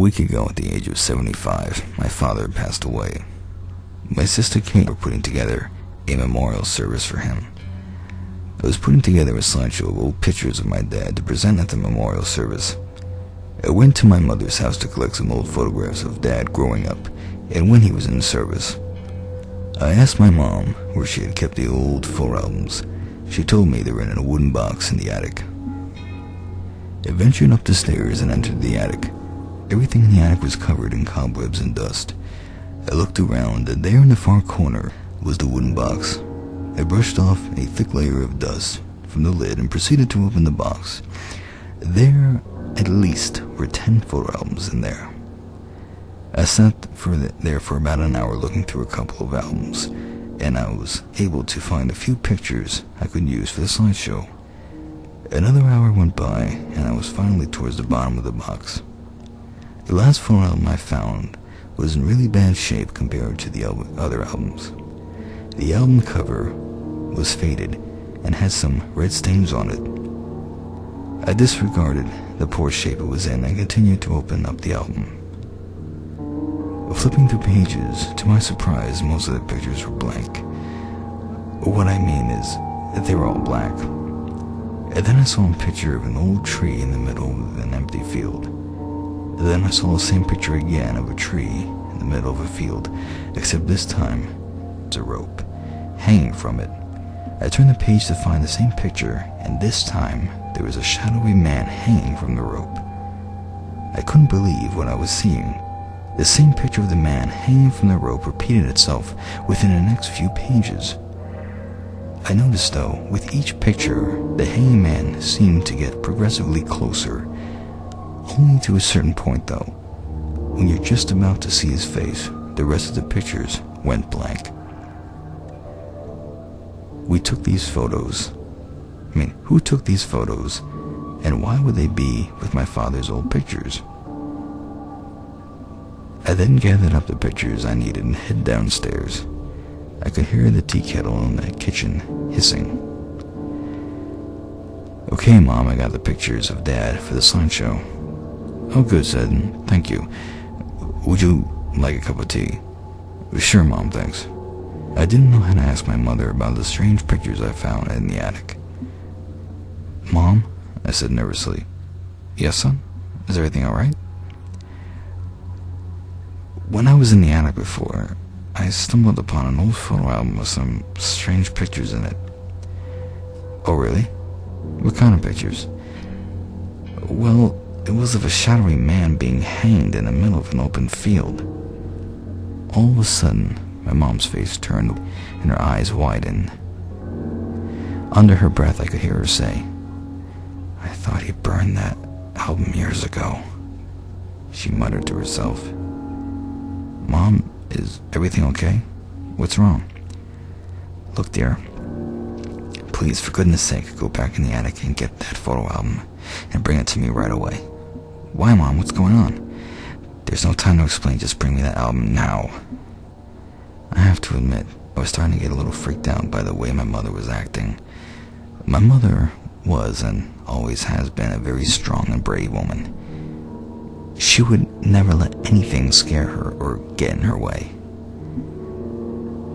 week ago, at the age of 75, my father passed away. My sister Kate were putting together a memorial service for him. I was putting together a slideshow of old pictures of my dad to present at the memorial service. I went to my mother's house to collect some old photographs of Dad growing up and when he was in the service. I asked my mom where she had kept the old photo albums. She told me they were in a wooden box in the attic. I ventured up the stairs and entered the attic. Everything in the attic was covered in cobwebs and dust. I looked around, and there in the far corner was the wooden box. I brushed off a thick layer of dust from the lid and proceeded to open the box. There, at least, were 10 photo albums in there. I sat there for about an hour looking through a couple of albums, and I was able to find a few pictures I could use for the slideshow. Another hour went by, and I was finally towards the bottom of the box. The last photo album I found was in really bad shape compared to the other albums. The album cover was faded and had some red stains on it. I disregarded the poor shape it was in and continued to open up the album. Flipping through pages, to my surprise, most of the pictures were blank. What I mean is that they were all black. And then I saw a picture of an old tree in the middle of an empty field. And then I saw the same picture again of a tree in the middle of a field, except this time there was a rope hanging from it. I turned the page to find the same picture, and this time there was a shadowy man hanging from the rope. I couldn't believe what I was seeing. The same picture of the man hanging from the rope repeated itself within the next few pages. I noticed, though, with each picture, the hanging man seemed to get progressively closer. Only to a certain point, though. When you're just about to see his face, the rest of the pictures went blank. We took these photos. Who took these photos, and why would they be with my father's old pictures? I then gathered up the pictures I needed and hid downstairs. I could hear the tea kettle in the kitchen hissing. "Okay, Mom, I got the pictures of Dad for the slideshow." "Oh, good, Sid. Thank you. Would you like a cup of tea?" "Sure, Mom, thanks." I didn't know how to ask my mother about the strange pictures I found in the attic. "Mom," I said nervously. "Yes, son? Is everything all right?" "When I was in the attic before, I stumbled upon an old photo album with some strange pictures in it." "Oh, really? What kind of pictures?" "Well, it was of a shadowy man being hanged in the middle of an open field." All of a sudden, my mom's face turned and her eyes widened. Under her breath, I could hear her say, "I thought he burned that album years ago." She muttered to herself. "Mom, is everything okay? What's wrong?" "Look, dear, please, for goodness sake, go back in the attic and get that photo album and bring it to me right away." "Why, Mom? What's going on?" "There's no time to explain. Just bring me that album now." I have to admit, I was starting to get a little freaked out by the way my mother was acting. My mother was and always has been a very strong and brave woman. She would never let anything scare her or get in her way.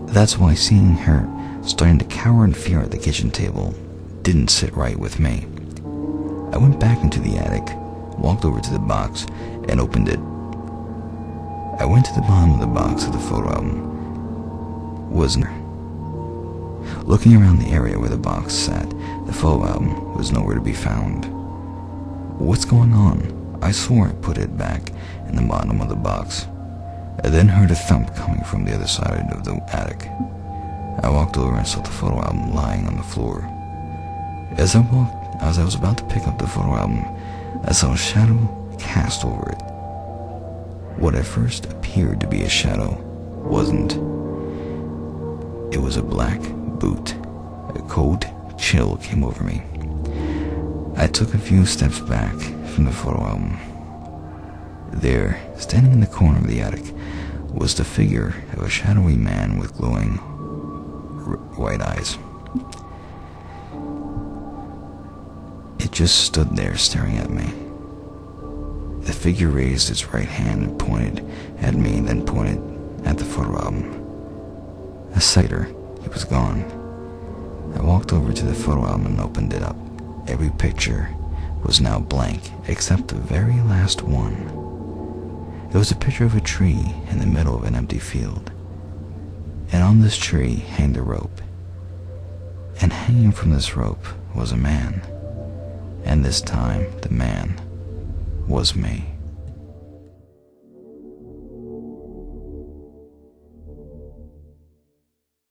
That's why seeing her starting to cower in fear at the kitchen table didn't sit right with me. I went back into the attic, walked over to the box, and opened it. I went to the bottom of the box of the photo album. Wasn't there? Looking around the area where the box sat, the photo album was nowhere to be found. What's going on? I swore I put it back in the bottom of the box. I then heard a thump coming from the other side of the attic. I walked over and saw the photo album lying on the floor. As I was about to pick up the photo album, I saw a shadow cast over it. What at first appeared to be a shadow wasn't. It was a black boot. A cold chill came over me. I took a few steps back from the photo album. There, standing in the corner of the attic, was the figure of a shadowy man with glowing white eyes. It just stood there staring at me. The figure raised its right hand and pointed at me, then pointed at the photo album. A second later, he was gone. I walked over to the photo album and opened it up. Every picture was now blank, except the very last one. It was a picture of a tree in the middle of an empty field. And on this tree hanged a rope. And hanging from this rope was a man. And this time, the man was me.